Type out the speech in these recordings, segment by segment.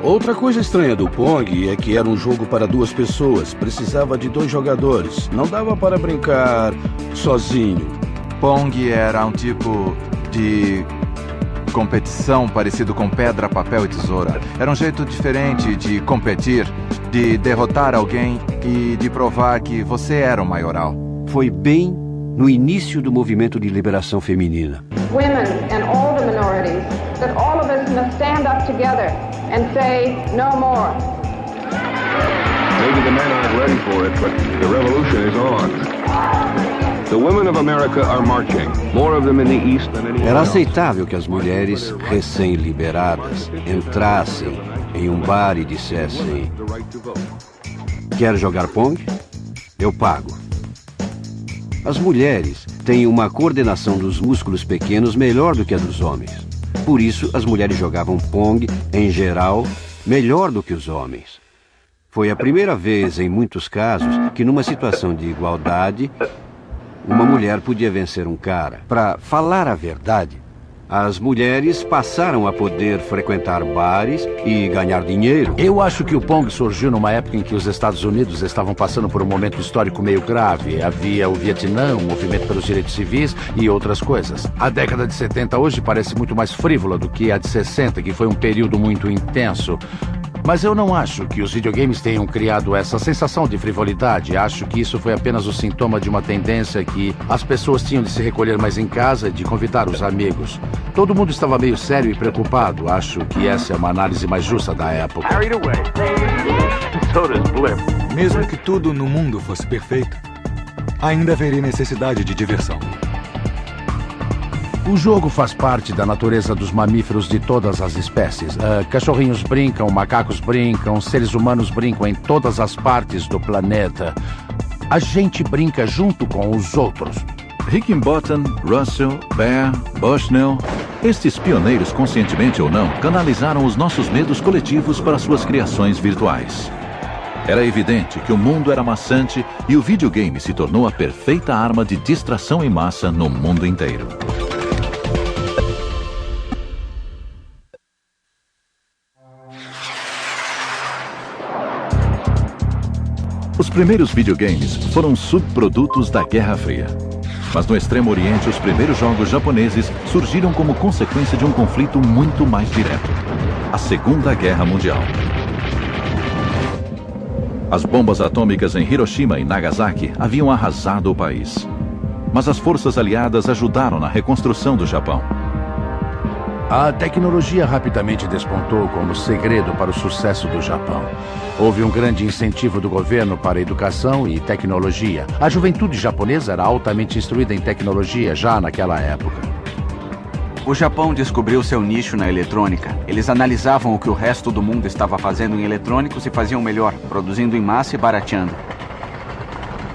Outra coisa estranha do Pong é que era um jogo para 2 pessoas. Precisava de 2 jogadores. Não dava para brincar sozinho. Pong era um tipo de competição parecido com pedra, papel e tesoura. Era um jeito diferente de competir, de derrotar alguém e de provar que você era o maioral. Foi bem no início do movimento de liberação feminina. Women and all the minorities, that all of us must stand up together and say no more. Maybe the men aren't ready for it, but the revolution is on. The women of America are marching, more of them in the East than anywhere Era else. aceitável que as mulheres recém-liberadas entrassem em um bar e dissessem: quer jogar Pong? Eu pago. As mulheres têm uma coordenação dos músculos pequenos melhor do que a dos homens. Por isso, as mulheres jogavam Pong, em geral, melhor do que os homens. Foi a primeira vez, em muitos casos, que numa situação de igualdade, uma mulher podia vencer um cara. Para falar a verdade, as mulheres passaram a poder frequentar bares e ganhar dinheiro. Eu acho que o Pong surgiu numa época em que os Estados Unidos estavam passando por um momento histórico meio grave. Havia o Vietnã, o movimento pelos direitos civis e outras coisas. A década de 70 hoje parece muito mais frívola do que a de 60, que foi um período muito intenso. Mas eu não acho que os videogames tenham criado essa sensação de frivolidade. Acho que isso foi apenas o sintoma de uma tendência que as pessoas tinham de se recolher mais em casa e de convidar os amigos. Todo mundo estava meio sério e preocupado. Acho que essa é uma análise mais justa da época. Mesmo que tudo no mundo fosse perfeito, ainda haveria necessidade de diversão. O jogo faz parte da natureza dos mamíferos de todas as espécies. Cachorrinhos brincam, macacos brincam, seres humanos brincam em todas as partes do planeta. A gente brinca junto com os outros. Higginbottom, Russell, Bear, Bushnell, estes pioneiros, conscientemente ou não, canalizaram os nossos medos coletivos para suas criações virtuais. Era evidente que o mundo era maçante e o videogame se tornou a perfeita arma de distração em massa no mundo inteiro. Os primeiros videogames foram subprodutos da Guerra Fria. Mas no Extremo Oriente, os primeiros jogos japoneses surgiram como consequência de um conflito muito mais direto: a Segunda Guerra Mundial. As bombas atômicas em Hiroshima e Nagasaki haviam arrasado o país. Mas as forças aliadas ajudaram na reconstrução do Japão. A tecnologia rapidamente despontou como segredo para o sucesso do Japão. Houve um grande incentivo do governo para a educação e tecnologia. A juventude japonesa era altamente instruída em tecnologia já naquela época. O Japão descobriu seu nicho na eletrônica. Eles analisavam o que o resto do mundo estava fazendo em eletrônicos e faziam melhor, produzindo em massa e barateando.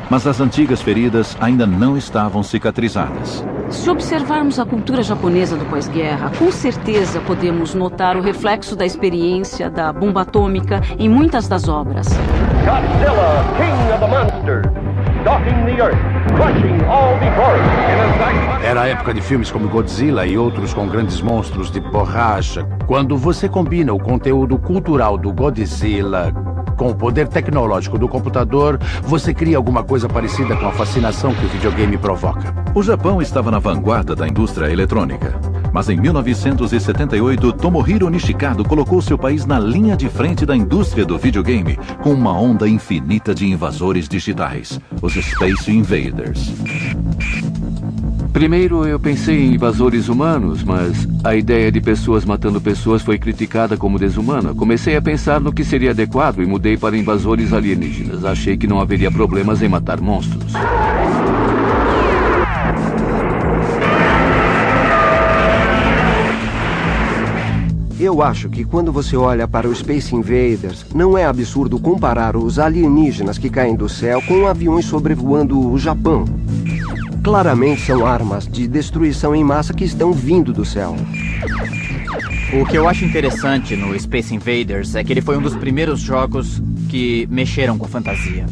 Mas as antigas feridas ainda não estavam cicatrizadas. Se observarmos a cultura japonesa do pós-guerra, com certeza podemos notar o reflexo da experiência da bomba atômica em muitas das obras. Godzilla, King of the Monsters, stalking the Earth, crushing all before it. Era a época de filmes como Godzilla e outros com grandes monstros de borracha. Quando você combina o conteúdo cultural do Godzilla com o poder tecnológico do computador, você cria alguma coisa parecida com a fascinação que o videogame provoca. O Japão estava na vanguarda da indústria eletrônica. Mas em 1978, Tomohiro Nishikado colocou seu país na linha de frente da indústria do videogame, com uma onda infinita de invasores digitais, os Space Invaders. Primeiro eu pensei em invasores humanos, mas a ideia de pessoas matando pessoas foi criticada como desumana. Comecei a pensar no que seria adequado e mudei para invasores alienígenas. Achei que não haveria problemas em matar monstros. Eu acho que quando você olha para os Space Invaders, não é absurdo comparar os alienígenas que caem do céu com aviões sobrevoando o Japão. Claramente são armas de destruição em massa que estão vindo do céu. O que eu acho interessante no Space Invaders é que ele foi um dos primeiros jogos que mexeram com a fantasia.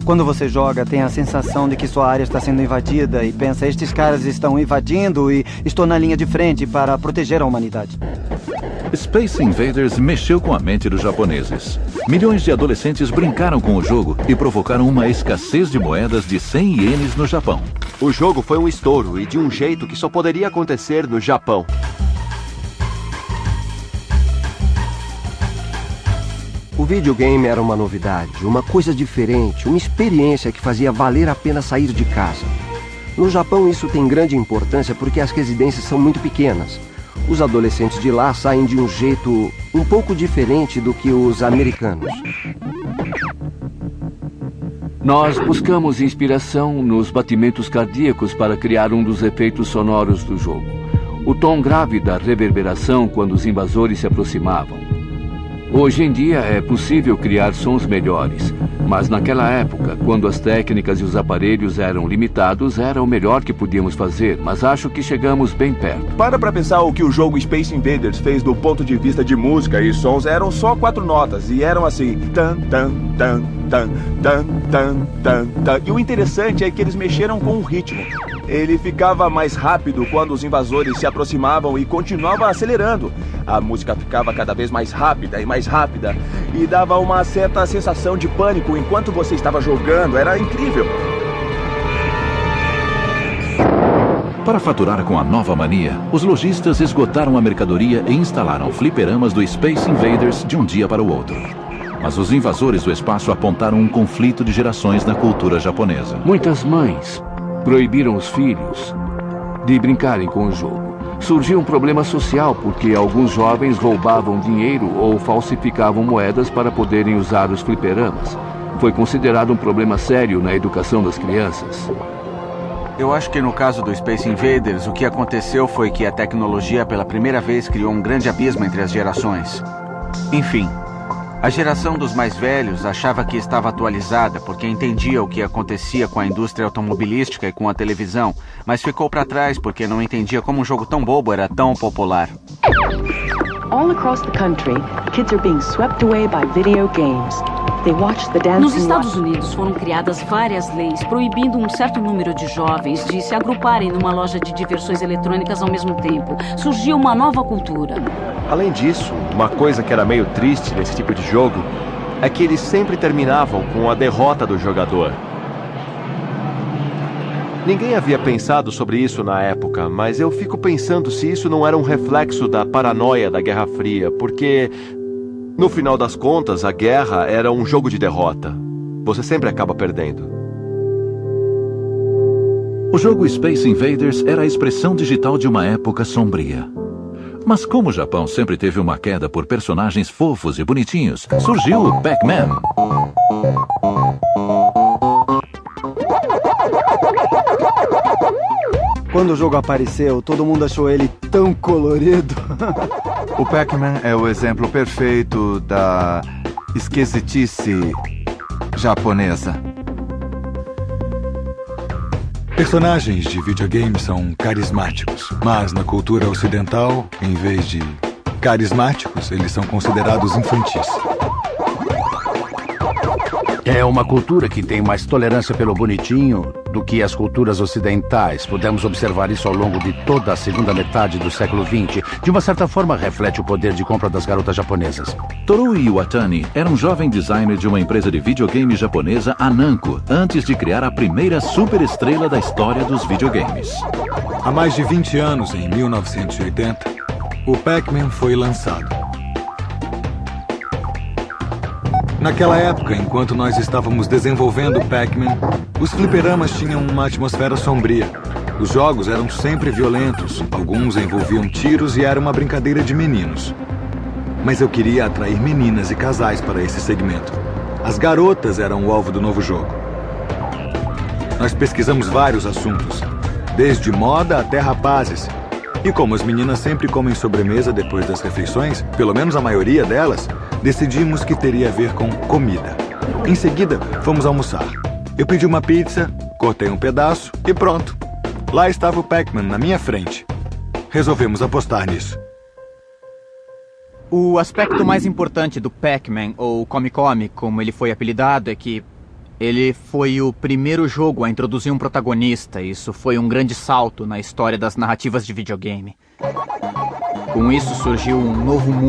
Quando você joga, tem a sensação de que sua área está sendo invadida e pensa, estes caras estão invadindo e estou na linha de frente para proteger a humanidade. Space Invaders mexeu com a mente dos japoneses. Milhões de adolescentes brincaram com o jogo e provocaram uma escassez de moedas de 100 ienes no Japão. O jogo foi um estouro e de um jeito que só poderia acontecer no Japão. O videogame era uma novidade, uma coisa diferente, uma experiência que fazia valer a pena sair de casa. No Japão isso tem grande importância porque as residências são muito pequenas. Os adolescentes de lá saem de um jeito um pouco diferente do que os americanos. Nós buscamos inspiração nos batimentos cardíacos para criar um dos efeitos sonoros do jogo. O tom grave da reverberação quando os invasores se aproximavam. Hoje em dia é possível criar sons melhores, mas naquela época, quando as técnicas e os aparelhos eram limitados, era o melhor que podíamos fazer, mas acho que chegamos bem perto. Para pensar o que o jogo Space Invaders fez do ponto de vista de música e sons, eram só 4 notas e eram assim... Tan, tan, tan, tan, tan, tan, tan, tan. E o interessante é que eles mexeram com o ritmo. Ele ficava mais rápido quando os invasores se aproximavam e continuava acelerando. A música ficava cada vez mais rápida e dava uma certa sensação de pânico enquanto você estava jogando. Era incrível. Para faturar com a nova mania, os lojistas esgotaram a mercadoria e instalaram fliperamas do Space Invaders de um dia para o outro. Mas os invasores do espaço apontaram um conflito de gerações na cultura japonesa. Muitas mães proibiram os filhos de brincarem com o jogo. Surgiu um problema social porque alguns jovens roubavam dinheiro ou falsificavam moedas para poderem usar os fliperamas. Foi considerado um problema sério na educação das crianças. Eu acho que no caso do Space Invaders, o que aconteceu foi que a tecnologia pela primeira vez criou um grande abismo entre as gerações. Enfim, a geração dos mais velhos achava que estava atualizada porque entendia o que acontecia com a indústria automobilística e com a televisão, mas ficou para trás porque não entendia como um jogo tão bobo era tão popular. All across the country, kids are being swept away by video games. They watch the dancing. Nos Estados Unidos foram criadas várias leis proibindo um certo número de jovens de se agruparem numa loja de diversões eletrônicas ao mesmo tempo. Surgiu uma nova cultura. Além disso, uma coisa que era meio triste nesse tipo de jogo é que eles sempre terminavam com a derrota do jogador. Ninguém havia pensado sobre isso na época, mas eu fico pensando se isso não era um reflexo da paranoia da Guerra Fria, porque, no final das contas, a guerra era um jogo de derrota. Você sempre acaba perdendo. O jogo Space Invaders era a expressão digital de uma época sombria. Mas como o Japão sempre teve uma queda por personagens fofos e bonitinhos, surgiu o Pac-Man. Quando o jogo apareceu, todo mundo achou ele tão colorido. O Pac-Man é o exemplo perfeito da esquisitice japonesa. Personagens de videogame são carismáticos, mas na cultura ocidental, em vez de carismáticos, eles são considerados infantis. É uma cultura que tem mais tolerância pelo bonitinho do que as culturas ocidentais. Podemos observar isso ao longo de toda a segunda metade do século XX. De uma certa forma, reflete o poder de compra das garotas japonesas. Toru Iwatani era um jovem designer de uma empresa de videogame japonesa, a Namco, antes de criar a primeira superestrela da história dos videogames. Há mais de 20 anos, em 1980, o Pac-Man foi lançado. Naquela época, enquanto nós estávamos desenvolvendo o Pac-Man, os fliperamas tinham uma atmosfera sombria. Os jogos eram sempre violentos, alguns envolviam tiros e era uma brincadeira de meninos. Mas eu queria atrair meninas e casais para esse segmento. As garotas eram o alvo do novo jogo. Nós pesquisamos vários assuntos, desde moda até rapazes. E como as meninas sempre comem sobremesa depois das refeições, pelo menos a maioria delas, decidimos que teria a ver com comida. Em seguida, fomos almoçar. Eu pedi uma pizza, cortei um pedaço e pronto. Lá estava o Pac-Man na minha frente. Resolvemos apostar nisso. O aspecto mais importante do Pac-Man, ou Come-Come, como ele foi apelidado, é que ele foi o primeiro jogo a introduzir um protagonista. Isso foi um grande salto na história das narrativas de videogame. Com isso surgiu um novo mundo